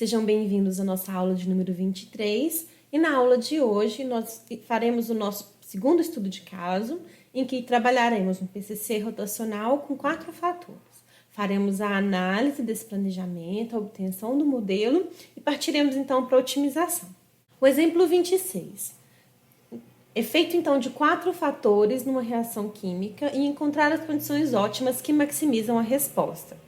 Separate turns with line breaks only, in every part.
Sejam bem-vindos à nossa aula de número 23. E na aula de hoje, nós faremos o nosso segundo estudo de caso, em que trabalharemos um PCC rotacional com 4 fatores. Faremos a análise desse planejamento, a obtenção do modelo e partiremos então para a otimização. O exemplo 26. Efeito então de 4 fatores numa reação química e encontrar as condições ótimas que maximizam a resposta.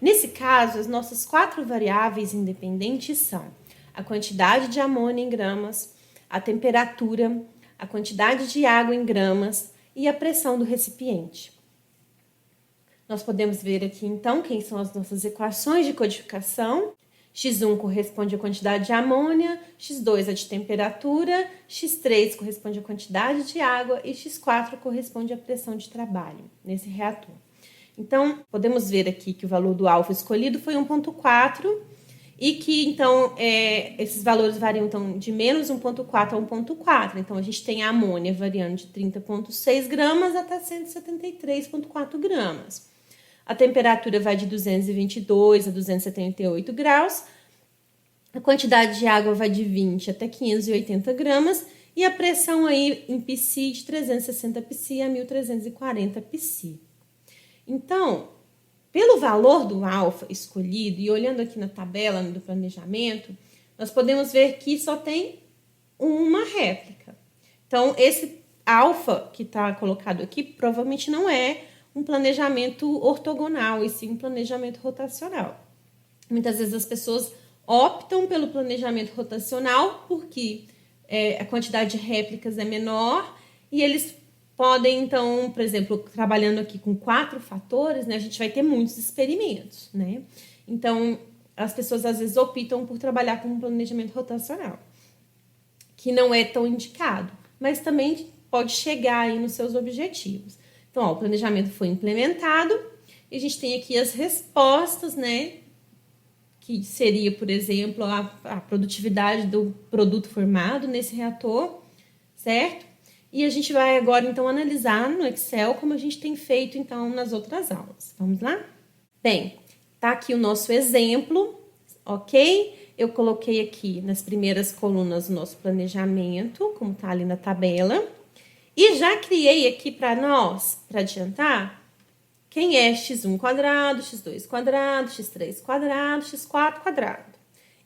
Nesse caso, as nossas 4 variáveis independentes são a quantidade de amônia em gramas, a temperatura, a quantidade de água em gramas e a pressão do recipiente. Nós podemos ver aqui então quem são as nossas equações de codificação. X1 corresponde à quantidade de amônia, X2 a de temperatura, X3 corresponde à quantidade de água e X4 corresponde à pressão de trabalho nesse reator. Então, podemos ver aqui que o valor do alfa escolhido foi 1,4 e que, então, esses valores variam então, de menos 1,4 a 1,4. Então, a gente tem a amônia variando de 30,6 gramas até 173,4 gramas. A temperatura vai de 222 a 278 graus. A quantidade de água vai de 20 até 580 gramas. E a pressão aí em psi de 360 psi a 1340 psi. Então, pelo valor do alfa escolhido, e olhando aqui na tabela do planejamento, nós podemos ver que só tem uma réplica. Então, esse alfa que está colocado aqui provavelmente não é um planejamento ortogonal, e sim um planejamento rotacional. Muitas vezes as pessoas optam pelo planejamento rotacional porque a quantidade de réplicas é menor e eles podem, então, por exemplo, trabalhando aqui com 4 fatores, né, a gente vai ter muitos experimentos, né? Então, as pessoas às vezes optam por trabalhar com um planejamento rotacional, que não é tão indicado, mas também pode chegar aí nos seus objetivos. Então, ó, o planejamento foi implementado e a gente tem aqui as respostas, né? Que seria, por exemplo, a produtividade do produto formado nesse reator, certo? E a gente vai agora, então, analisar no Excel como a gente tem feito, então, nas outras aulas. Vamos lá? Bem, tá aqui o nosso exemplo, ok? Eu coloquei aqui nas primeiras colunas o nosso planejamento, como tá ali na tabela. E já criei aqui para nós, para adiantar, quem é x1 quadrado, x2 quadrado, x3 quadrado, x4 quadrado.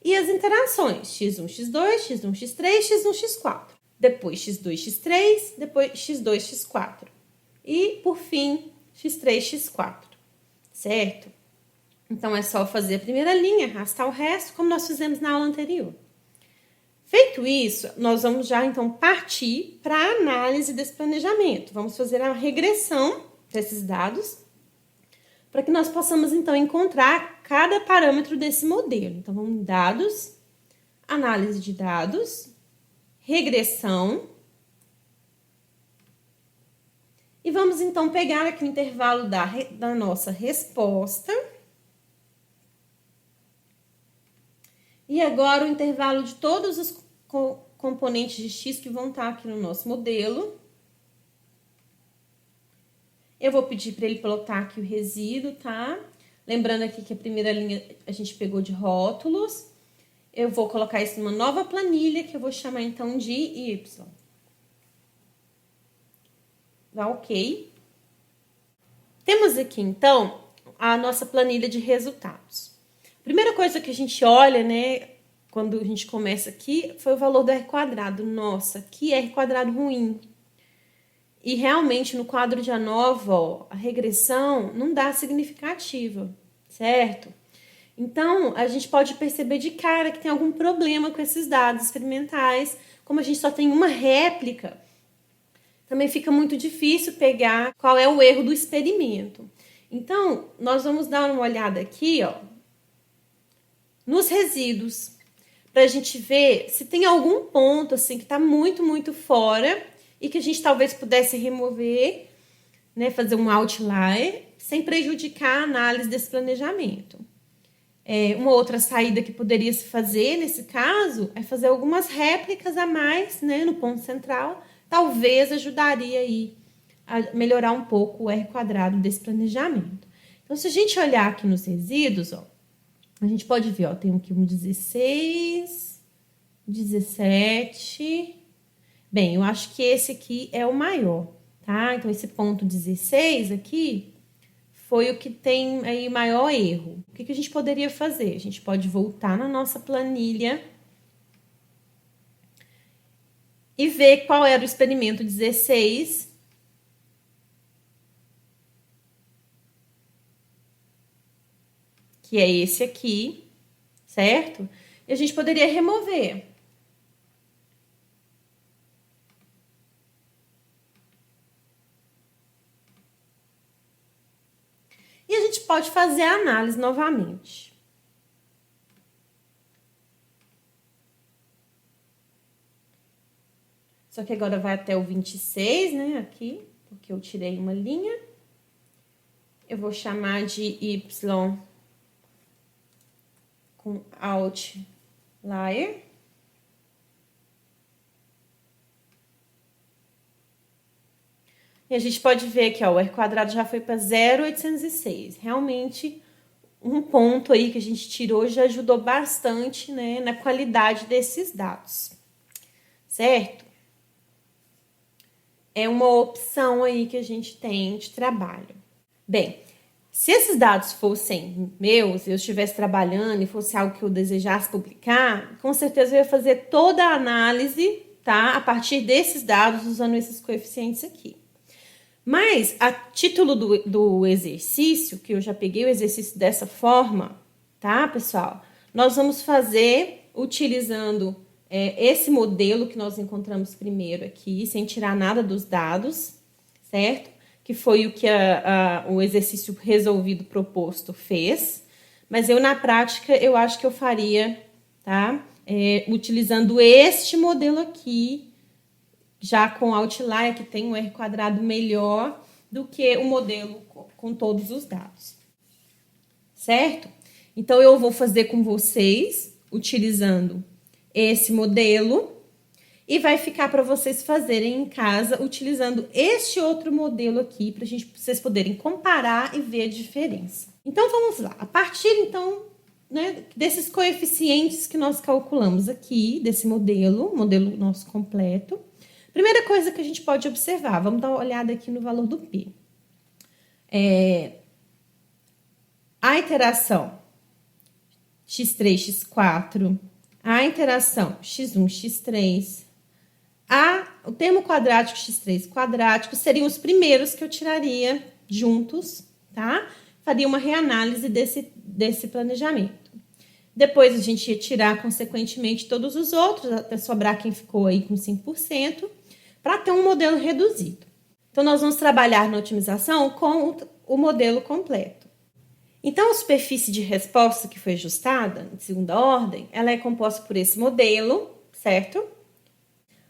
E as interações, x1, x2, x1, x3, x1, x4. Depois x2, x3, depois x2, x4. E, por fim, x3, x4. Certo? Então, é só fazer a primeira linha, arrastar o resto, como nós fizemos na aula anterior. Feito isso, nós vamos já, então, partir para a análise desse planejamento. Vamos fazer a regressão desses dados, para que nós possamos, então, encontrar cada parâmetro desse modelo. Então, vamos em dados, análise de dados, regressão. E vamos, então, pegar aqui o intervalo da nossa resposta. E agora o intervalo de todos os componentes de x que vão estar aqui no nosso modelo. Eu vou pedir para ele plotar aqui o resíduo, tá? Lembrando aqui que a primeira linha a gente pegou de rótulos. Eu vou colocar isso numa nova planilha, que eu vou chamar, então, de Y. Dá ok. Temos aqui, então, a nossa planilha de resultados. A primeira coisa que a gente olha, né, quando a gente começa aqui, foi o valor do R quadrado. Nossa, que R quadrado ruim. E, realmente, no quadro de ANOVA, ó, a regressão não dá significativa, certo? Então, a gente pode perceber de cara que tem algum problema com esses dados experimentais. Como a gente só tem uma réplica, também fica muito difícil pegar qual é o erro do experimento. Então, nós vamos dar uma olhada aqui, ó, nos resíduos, para a gente ver se tem algum ponto assim que está muito, muito fora e que a gente talvez pudesse remover, né, fazer um outlier, sem prejudicar a análise desse planejamento. Uma outra saída que poderia se fazer nesse caso é fazer algumas réplicas a mais, né, no ponto central. Talvez ajudaria aí a melhorar um pouco o R quadrado desse planejamento. Então, se a gente olhar aqui nos resíduos, ó, A gente pode ver, ó, tem aqui um 16, 17. Bem, eu acho que esse aqui é o maior, tá? Então, esse ponto 16 aqui foi o que tem aí maior erro. O que que a gente poderia fazer? A gente pode voltar na nossa planilha e ver qual era o experimento 16. Que é esse aqui, certo? E a gente poderia remover. E a gente pode fazer a análise novamente. Só que agora vai até o 26, né? Aqui, porque eu tirei uma linha. Eu vou chamar de Y com outlier. E a gente pode ver que ó, o R quadrado já foi para 0,806. Realmente, um ponto aí que a gente tirou já ajudou bastante, né, na qualidade desses dados, certo? É uma opção aí que a gente tem de trabalho. Bem, se esses dados fossem meus, eu estivesse trabalhando e fosse algo que eu desejasse publicar, com certeza eu ia fazer toda a análise, tá? A partir desses dados, usando esses coeficientes aqui. Mas, a título do exercício, que eu já peguei o exercício dessa forma, tá, pessoal? Nós vamos fazer utilizando esse modelo que nós encontramos primeiro aqui, sem tirar nada dos dados, certo? Que foi o que o exercício resolvido proposto fez. Mas eu, na prática, eu acho que eu faria, tá? Utilizando este modelo aqui, já com outlier, que tem um R quadrado melhor do que o modelo com todos os dados. Certo? Então, eu vou fazer com vocês, utilizando esse modelo, e vai ficar para vocês fazerem em casa, utilizando este outro modelo aqui, para vocês poderem comparar e ver a diferença. Então, vamos lá. A partir, então, né, desses coeficientes que nós calculamos aqui, desse modelo nosso completo, primeira coisa que a gente pode observar, vamos dar uma olhada aqui no valor do P. A iteração x3, x4, a interação x1, x3, o termo quadrático x3 quadrático seriam os primeiros que eu tiraria juntos, tá? Faria uma reanálise desse planejamento. Depois a gente ia tirar, consequentemente, todos os outros, até sobrar quem ficou aí com 5%, para ter um modelo reduzido. Então, nós vamos trabalhar na otimização com o modelo completo. Então, a superfície de resposta que foi ajustada, em segunda ordem, ela é composta por esse modelo, certo?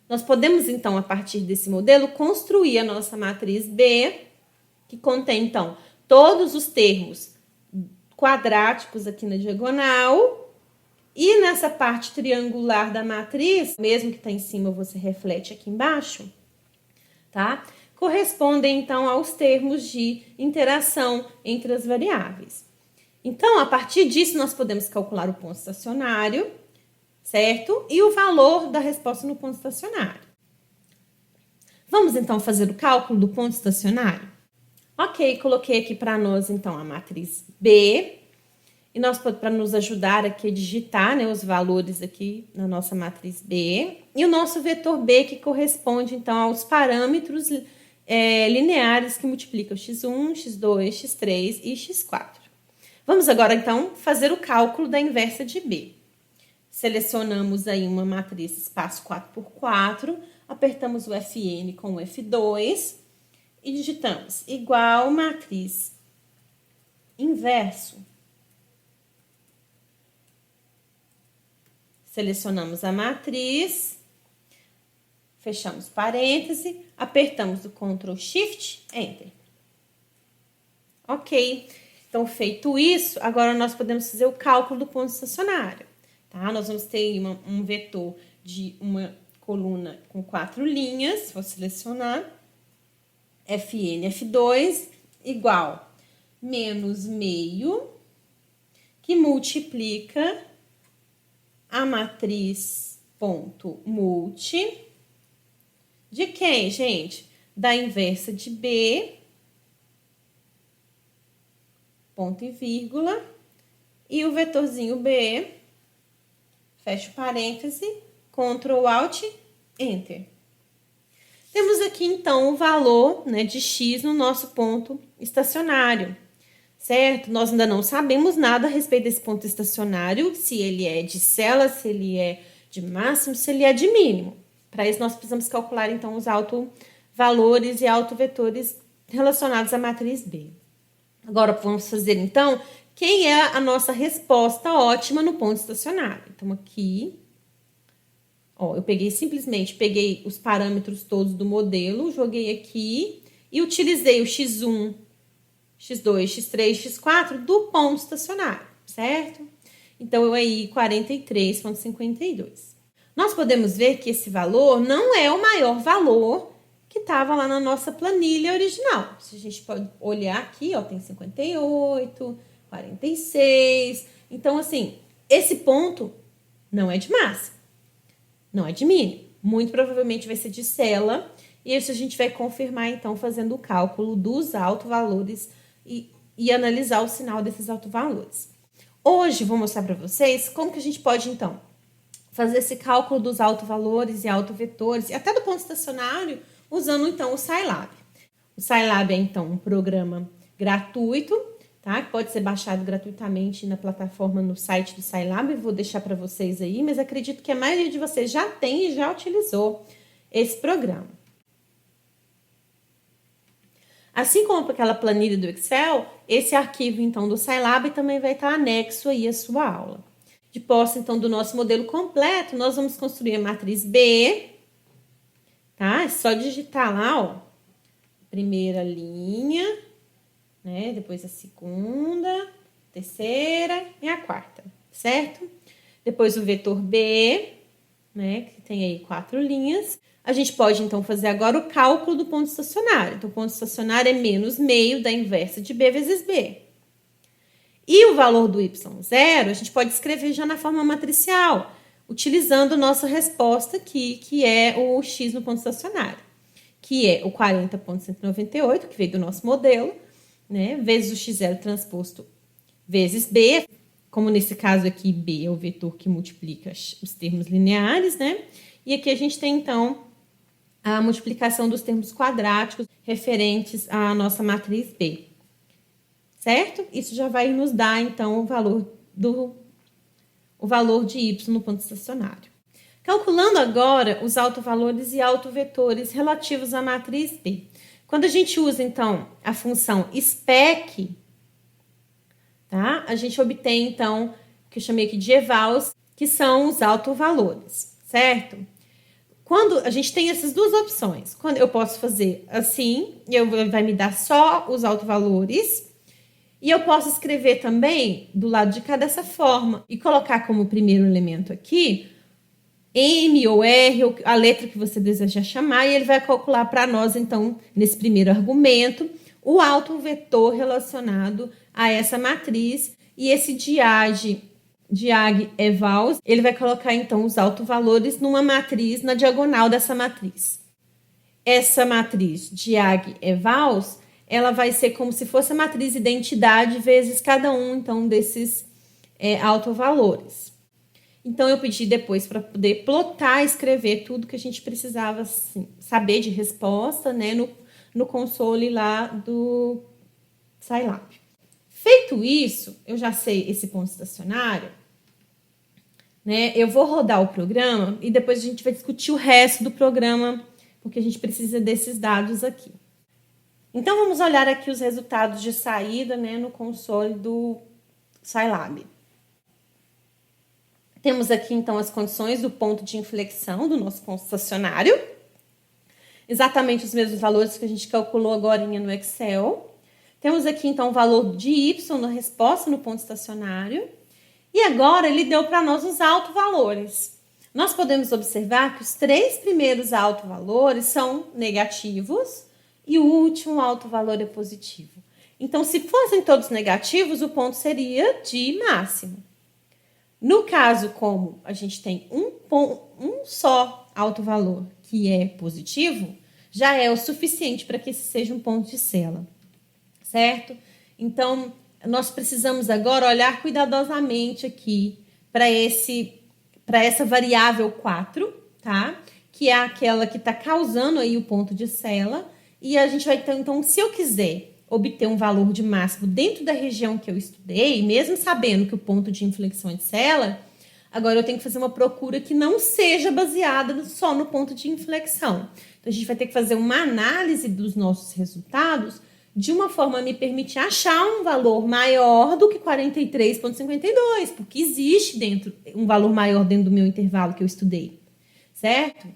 Nós podemos, então, a partir desse modelo, construir a nossa matriz B, que contém, então, todos os termos quadráticos aqui na diagonal. E nessa parte triangular da matriz, mesmo que está em cima, você reflete aqui embaixo, tá? Correspondem, então, aos termos de interação entre as variáveis. Então, a partir disso, nós podemos calcular o ponto estacionário, certo? E o valor da resposta no ponto estacionário. Vamos, então, fazer o cálculo do ponto estacionário? Ok, coloquei aqui para nós, então, a matriz B. E nós, para nos ajudar aqui a digitar, né, os valores aqui na nossa matriz B. E o nosso vetor B, que corresponde, então, aos parâmetros lineares que multiplicam x1, x2, x3 e x4. Vamos agora, então, fazer o cálculo da inversa de B. Selecionamos aí uma matriz espaço 4x4, apertamos o Fn com o F2 e digitamos igual matriz inverso. Selecionamos a matriz, fechamos parêntese, apertamos o Ctrl Shift, Enter. Ok, então feito isso, agora nós podemos fazer o cálculo do ponto estacionário. Tá? Nós vamos ter um vetor de uma coluna com 4 linhas, vou selecionar, Fn, F2, igual menos meio, que multiplica a matriz ponto multi de quem, gente? Da inversa de B, ponto e vírgula, e o vetorzinho B, fecha o parêntese, Ctrl Alt Enter. Temos aqui, então, o valor, né, de x no nosso ponto estacionário, certo? Nós ainda não sabemos nada a respeito desse ponto estacionário, se ele é de célula, se ele é de máximo, se ele é de mínimo. Para isso, nós precisamos calcular, então, os autovalores e autovetores relacionados à matriz B. Agora, vamos fazer, então, quem é a nossa resposta ótima no ponto estacionário. Então, aqui, ó, eu simplesmente peguei os parâmetros todos do modelo, joguei aqui e utilizei o x1, x2, x3, x4 do ponto estacionário, certo? Então, eu aí 43,52. Nós podemos ver que esse valor não é o maior valor que estava lá na nossa planilha original. Se a gente pode olhar aqui, ó, tem 58, 46. Então, assim, esse ponto não é de massa, não é de mínimo. Muito provavelmente vai ser de célula. E isso a gente vai confirmar, então, fazendo o cálculo dos autovalores e analisar o sinal desses autovalores. Hoje, vou mostrar para vocês como que a gente pode, então, fazer esse cálculo dos autovalores e autovetores, e até do ponto estacionário, usando, então, o Scilab. O Scilab é, então, um programa gratuito, tá? Que pode ser baixado gratuitamente na plataforma, no site do Scilab. Eu vou deixar para vocês aí, mas acredito que a maioria de vocês já tem e já utilizou esse programa. Assim como aquela planilha do Excel, esse arquivo, então, do Scilab também vai estar anexo aí à sua aula. De posse, então, do nosso modelo completo, nós vamos construir a matriz B, tá? É só digitar lá, ó, primeira linha, né? Depois a segunda, terceira e a quarta, certo? Depois o vetor B, né? Que tem aí 4 linhas. A gente pode, então, fazer agora o cálculo do ponto estacionário. Então, o ponto estacionário é menos meio da inversa de B vezes B. E o valor do y0, a gente pode escrever já na forma matricial, utilizando nossa resposta aqui, que é o x no ponto estacionário, que é o 40,198, que veio do nosso modelo, né, vezes o x0 transposto vezes b, como nesse caso aqui, b é o vetor que multiplica os termos lineares, né? E aqui a gente tem, então, a multiplicação dos termos quadráticos referentes à nossa matriz B. Certo? Isso já vai nos dar, então, o valor de y no ponto estacionário. Calculando agora os autovalores e autovetores relativos à matriz B. Quando a gente usa, então, a função spec, tá? A gente obtém, então, o que eu chamei aqui de evals, que são os autovalores, certo? Quando a gente tem essas duas opções, quando eu posso fazer assim, vai me dar só os autovalores. E eu posso escrever também do lado de cá dessa forma e colocar como primeiro elemento aqui M ou R, ou a letra que você deseja chamar, e ele vai calcular para nós, então, nesse primeiro argumento, o autovetor relacionado a essa matriz. E esse diag evals, ele vai colocar, então, os autovalores numa matriz, na diagonal dessa matriz. Essa matriz diag evals, ela vai ser como se fosse a matriz identidade vezes cada um, então, desses autovalores. Então, eu pedi depois para poder plotar, escrever tudo que a gente precisava assim, saber de resposta, né, no console lá do Scilab. Feito isso, eu já sei esse ponto estacionário, né, eu vou rodar o programa e depois a gente vai discutir o resto do programa, porque a gente precisa desses dados aqui. Então, vamos olhar aqui os resultados de saída, né, no console do Scilab. Temos aqui, então, as condições do ponto de inflexão do nosso ponto estacionário. Exatamente os mesmos valores que a gente calculou agora no Excel. Temos aqui, então, o valor de y na resposta no ponto estacionário. E agora, ele deu para nós os autovalores. Nós podemos observar que os 3 primeiros autovalores são negativos, e o último alto valor é positivo. Então, se fossem todos negativos, o ponto seria de máximo. No caso, como a gente tem um só alto valor que é positivo, já é o suficiente para que esse seja um ponto de Cela, certo? Então, nós precisamos agora olhar cuidadosamente aqui para essa variável 4, tá? Que é aquela que está causando aí o ponto de Cela. E a gente vai ter, então, se eu quiser obter um valor de máximo dentro da região que eu estudei, mesmo sabendo que o ponto de inflexão é de Cela, agora eu tenho que fazer uma procura que não seja baseada só no ponto de inflexão. Então, a gente vai ter que fazer uma análise dos nossos resultados de uma forma a me permitir achar um valor maior do que 43,52, porque existe um valor maior dentro do meu intervalo que eu estudei, certo?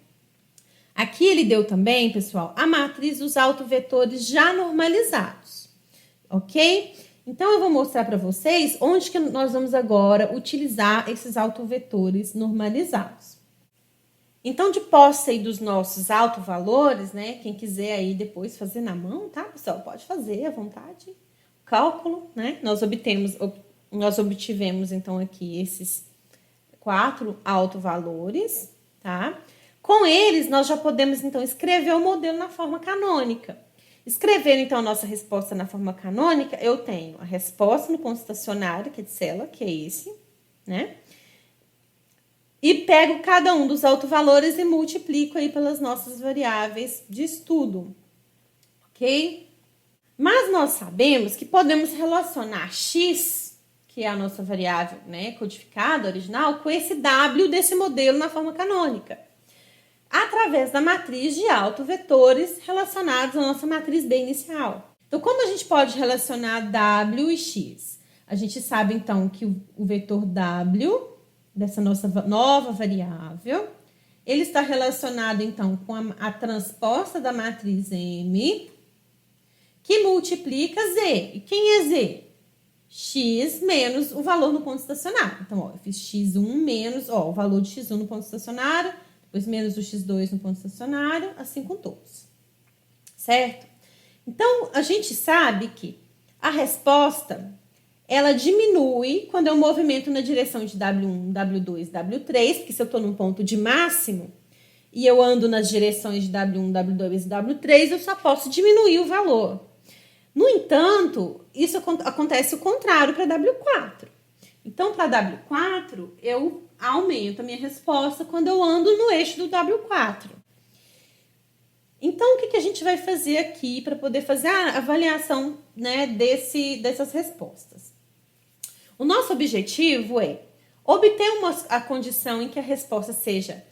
Aqui ele deu também, pessoal, a matriz dos autovetores já normalizados, ok? Então, eu vou mostrar para vocês onde que nós vamos agora utilizar esses autovetores normalizados. Então, de posse aí dos nossos autovalores, né? Quem quiser aí depois fazer na mão, tá, pessoal? Pode fazer à vontade. Cálculo, né? Nós obtivemos, então, aqui esses 4 autovalores, tá? Com eles, nós já podemos, então, escrever o modelo na forma canônica. Escrevendo, então, a nossa resposta na forma canônica, eu tenho a resposta no ponto estacionário, que é de Cela, que é esse, né? E pego cada um dos autovalores e multiplico aí pelas nossas variáveis de estudo, ok? Mas nós sabemos que podemos relacionar x, que é a nossa variável, né, codificada, original, com esse w desse modelo na forma canônica, através da matriz de autovetores relacionados à nossa matriz B inicial. Então, como a gente pode relacionar w e x? A gente sabe, então, que o vetor w, dessa nossa nova variável, ele está relacionado, então, com a transposta da matriz M, que multiplica Z. E quem é Z? X menos o valor no ponto estacionário. Então, ó, eu fiz x1 menos, ó, o valor de x1 no ponto estacionário, depois menos o x2 no ponto estacionário, assim com todos. Certo? Então, a gente sabe que a resposta, ela diminui quando eu movimento na direção de W1, W2, W3, porque se eu estou num ponto de máximo e eu ando nas direções de W1, W2 e W3, eu só posso diminuir o valor. No entanto, isso acontece o contrário para W4. Então, para W4, eu aumento a minha resposta quando eu ando no eixo do W4. Então, o que a gente vai fazer aqui para poder fazer a avaliação, né, dessas respostas? O nosso objetivo é obter a condição em que a resposta seja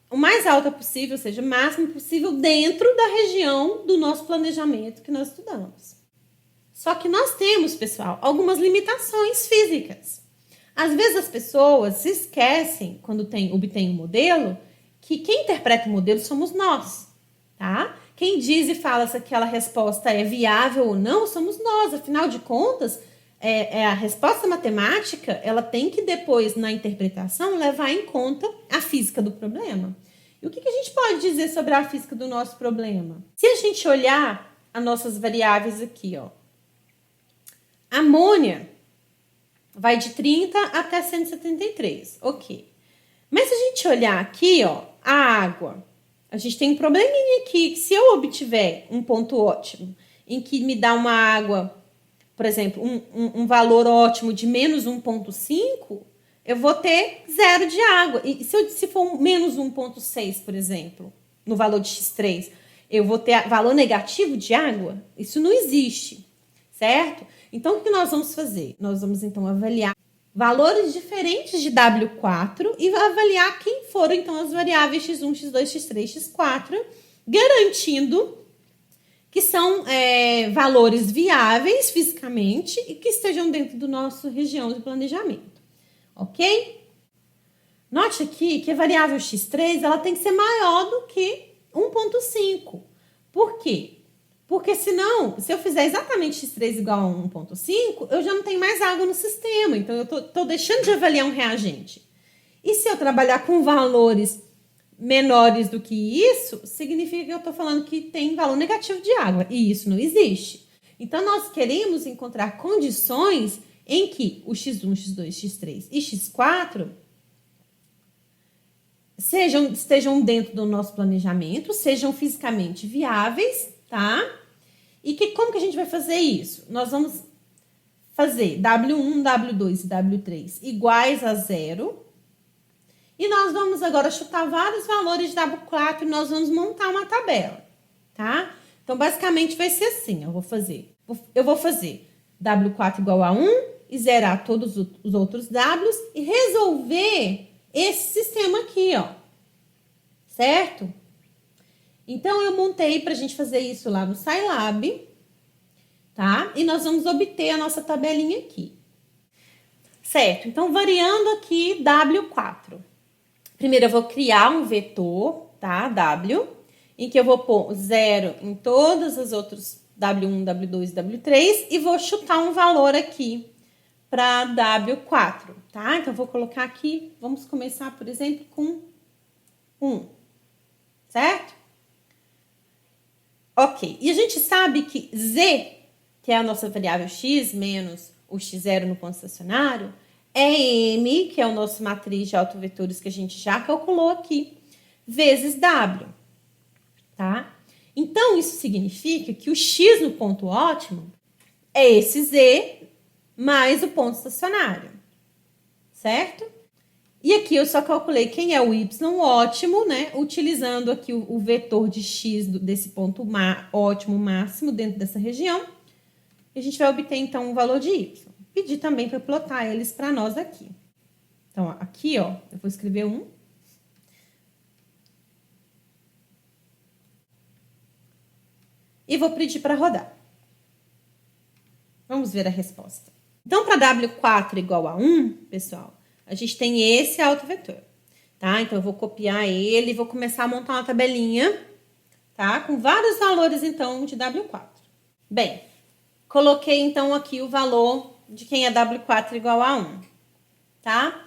o mais alta possível, ou seja, o máximo possível dentro da região do nosso planejamento que nós estudamos. Só que nós temos, pessoal, algumas limitações físicas. Às vezes as pessoas se esquecem, quando obtém um modelo, que quem interpreta o modelo somos nós, tá? Quem diz e fala se aquela resposta é viável ou não, somos nós. Afinal de contas, a resposta matemática, ela tem que depois, na interpretação, levar em conta a física do problema. E o que a gente pode dizer sobre a física do nosso problema? Se a gente olhar as nossas variáveis aqui, ó, amônia vai de 30 até 173, ok. Mas se a gente olhar aqui, ó, a água, a gente tem um probleminha aqui, que se eu obtiver um ponto ótimo, em que me dá uma água, por exemplo, um valor ótimo de menos 1,5, eu vou ter 0 de água. E se for menos 1,6, por exemplo, no valor de x3, eu vou ter valor negativo de água? Isso não existe, certo? Então, o que nós vamos fazer? Nós vamos, então, avaliar valores diferentes de W4 e avaliar quem foram, então, as variáveis x1, x2, x3, x4, garantindo que são valores viáveis fisicamente e que estejam dentro do nosso região de planejamento, ok? Note aqui que a variável x3 ela tem que ser maior do que 1,5. Por quê? Porque senão, se eu fizer exatamente x3 igual a 1,5, eu já não tenho mais água no sistema. Então, eu estou deixando de avaliar um reagente. E se eu trabalhar com valores menores do que isso, significa que eu estou falando que tem valor negativo de água. E isso não existe. Então, nós queremos encontrar condições em que o x1, x2, x3 e x4 estejam dentro do nosso planejamento, sejam fisicamente viáveis, tá? E como que a gente vai fazer isso? Nós vamos fazer W1, W2 e W3 iguais a 0. E nós vamos agora chutar vários valores de W4 e nós vamos montar uma tabela, tá? Então, basicamente, vai ser assim, eu vou fazer W4 igual a 1 e zerar todos os outros Ws e resolver esse sistema aqui, ó, certo? Então, eu montei para a gente fazer isso lá no Scilab, tá? E nós vamos obter a nossa tabelinha aqui. Certo, então, variando aqui W4. Primeiro, eu vou criar um vetor, tá? W, em que eu vou pôr 0 em todas as outras W1, W2 e W3 e vou chutar um valor aqui para W4, tá? Então, eu vou colocar aqui, vamos começar, por exemplo, com 1, certo? Ok, e a gente sabe que Z, que é a nossa variável x, menos o x0 no ponto estacionário, é M, que é o nosso matriz de autovetores que a gente já calculou aqui, vezes W, tá? Então, isso significa que o x no ponto ótimo é esse Z mais o ponto estacionário, certo? E aqui eu só calculei quem é o y ótimo, né? Utilizando aqui o vetor de x desse ponto ótimo máximo dentro dessa região. E a gente vai obter, então, um valor de y. Pedir também para plotar eles para nós aqui. Então, aqui, ó, eu vou escrever 1. E vou pedir para rodar. Vamos ver a resposta. Então, para W4 igual a 1, pessoal, a gente tem esse autovetor, tá? Então, eu vou copiar ele e vou começar a montar uma tabelinha, tá? Com vários valores, então, de W4. Bem, coloquei, então, aqui o valor de quem é W4 igual a 1, tá?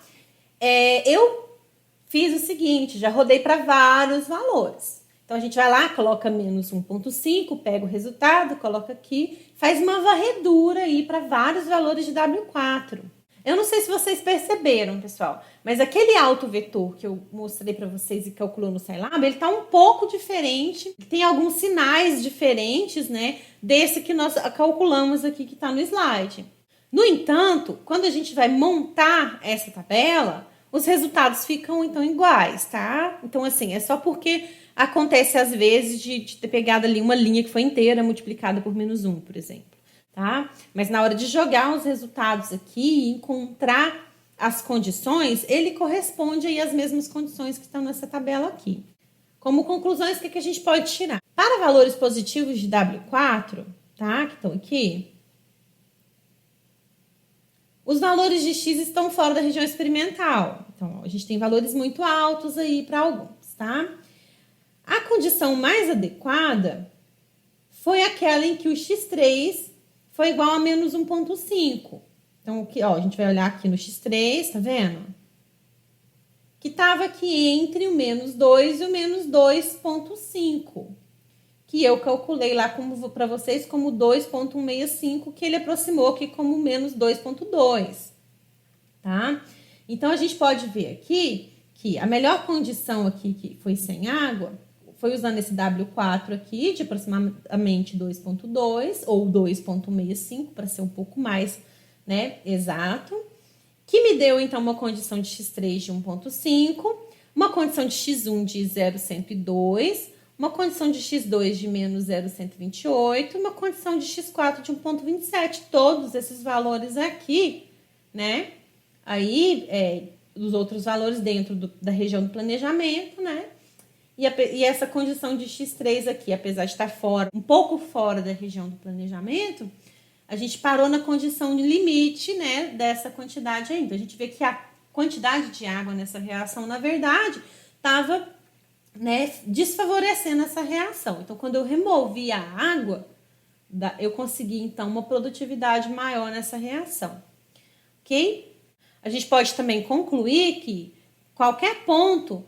Eu fiz o seguinte, já rodei para vários valores. Então, a gente vai lá, coloca menos 1,5, pega o resultado, coloca aqui, faz uma varredura aí para vários valores de W4. Eu não sei se vocês perceberam, pessoal, mas aquele autovetor que eu mostrei para vocês e calculou no Scilab, ele tá um pouco diferente, tem alguns sinais diferentes, né, desse que nós calculamos aqui que tá no slide. No entanto, quando a gente vai montar essa tabela, os resultados ficam, então, iguais, tá? Então, assim, é só porque acontece, às vezes, de ter pegado ali uma linha que foi inteira multiplicada por menos 1, por exemplo, tá? Mas na hora de jogar os resultados aqui e encontrar as condições, ele corresponde aí às mesmas condições que estão nessa tabela aqui. Como conclusões, o que a gente pode tirar? Para valores positivos de W4, tá? Que estão aqui, os valores de x estão fora da região experimental. Então, a gente tem valores muito altos aí para alguns, tá? A condição mais adequada foi aquela em que o x3 foi igual a menos 1,5. Então, aqui, ó, a gente vai olhar aqui no x3, tá vendo? Que estava aqui entre o menos 2 e o menos 2,5. Que eu calculei lá para vocês como 2,165, que ele aproximou aqui como menos 2,2, tá? Então, a gente pode ver aqui que a melhor condição aqui, que foi sem água, foi usando esse W4 aqui, de aproximadamente 2,2 ou 2,65, para ser um pouco mais, né, exato, que me deu, então, uma condição de x3 de 1,5, uma condição de x1 de 0,102, uma condição de x2 de menos 0,128, uma condição de x4 de 1,27. Todos esses valores aqui, né? Aí, os outros valores dentro da região do planejamento, né? E essa condição de x3 aqui, apesar de estar um pouco fora da região do planejamento, a gente parou na condição de limite, né? Dessa quantidade aí. Então, a gente vê que a quantidade de água nessa reação, na verdade, estava, né, desfavorecendo essa reação. Então, quando eu removi a água, eu consegui, então, uma produtividade maior nessa reação, ok? A gente pode também concluir que qualquer ponto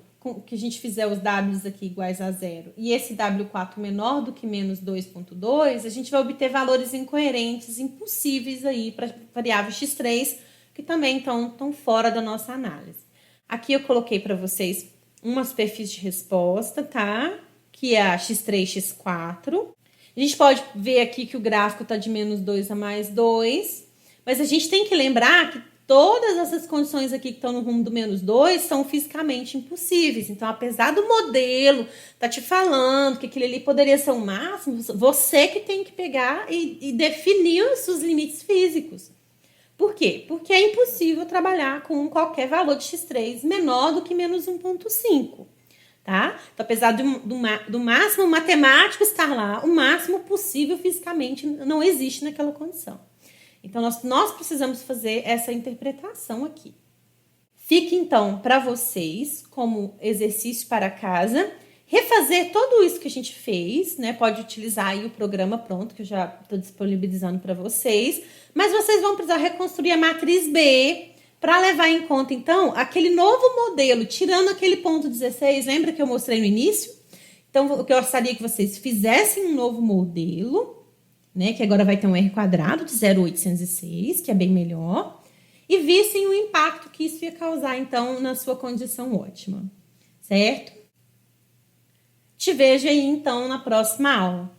que a gente fizer os Ws aqui iguais a 0 e esse W4 menor do que menos 2,2, a gente vai obter valores incoerentes, impossíveis aí para a variável x3, que também estão fora da nossa análise. Aqui eu coloquei para vocês umas perfis de resposta, tá? Que é a x3, x4. A gente pode ver aqui que o gráfico está de menos 2 a mais 2, mas a gente tem que lembrar que todas essas condições aqui que estão no rumo do menos 2 são fisicamente impossíveis. Então, apesar do modelo tá te falando que aquilo ali poderia ser o máximo, você que tem que pegar e definir os seus limites físicos. Por quê? Porque é impossível trabalhar com qualquer valor de x3 menor do que menos 1,5. Tá? Então, apesar do máximo matemático estar lá, o máximo possível fisicamente não existe naquela condição. Então, nós precisamos fazer essa interpretação aqui. Fique, então, para vocês, como exercício para casa, refazer tudo isso que a gente fez, né? Pode utilizar aí o programa pronto, que eu já estou disponibilizando para vocês, mas vocês vão precisar reconstruir a matriz B para levar em conta, então, aquele novo modelo, tirando aquele ponto 16, lembra que eu mostrei no início? Então, eu gostaria que vocês fizessem um novo modelo, né, que agora vai ter um R quadrado de 0,806, que é bem melhor, e vissem o impacto que isso ia causar, então, na sua condição ótima, certo? Te vejo aí, então, na próxima aula.